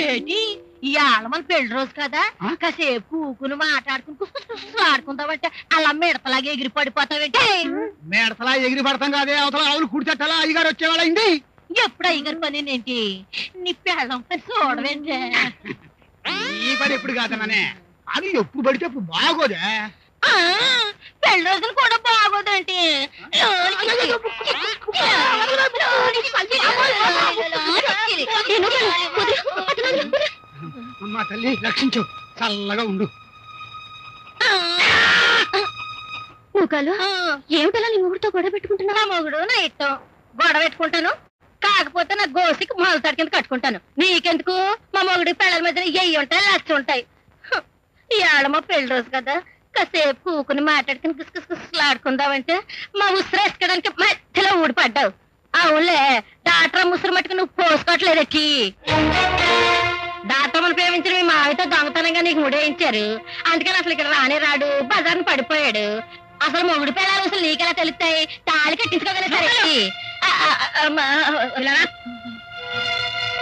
ఏటి ఇవాళ మన పెళ్లి రోజు కదా కాసేపు కూకుని మాట్లాడుకుని ఆడుకుందామంటే అలా మిడతలాగా ఎగిరి పడిపోతావేంటి? మిడతలా ఎగిరి పడతాం కాదే, అవతల ఆవులు కుడిచెట్టాలా అయ్యగారు వచ్చేవాళ్ళైంది. ఎప్పుడు అయ్యగారి పని ఏంటి? నీ పెళ్ళం పని చూడవేంటే? ఈ పని ఎప్పుడు కాదన్నానే, అది ఎప్పుడు పడితే అప్పుడు బాగోదే. పెళ్లి రోజులు కూడా బాగోదేంటి? అమ్మా తల్లి రక్షించు, చల్లగా ఉండు. నువ్వు ఏమిటలా నీ మొగుడుతో గొడవ పెట్టుకుంటున్నా? నా మొగుడు నా ఇష్టం, గొడవ పెట్టుకుంటాను. కాకపోతే నా గోసికి మొలతాడి కింద కట్టుకుంటాను. నీకెందుకు? మా మొగుడి పెళ్ళల మధ్యన ఎయ్యి ఉంటాయి, లచ్చ ఉంటాయి. ఇవాళ మా పెళ్లి రోజు కదా, కాసేపు కూకుని మాట్లాడుకుని గుసగుసలాడుకుందామంటే మా ఉసిరు వేసుకోవడానికి మధ్యలో ఊడిపడ్డావు. అవునులే, డాక్టర్ ముసురు మట్టుకు నువ్వు పోసుకోవట్లేదెక్కి. డాక్టర్ని ప్రేమించిన మీ మావితో దొంగతనంగా నీకు ముడేయించారు. అందుకని అసలు ఇక్కడ రానే రాడు, బజార్ని పడిపోయాడు. అసలు మొగుడు పిల్లలు అసలు నీకెలా తెలుస్తాయి? తాళి కట్టించుకోగలరు.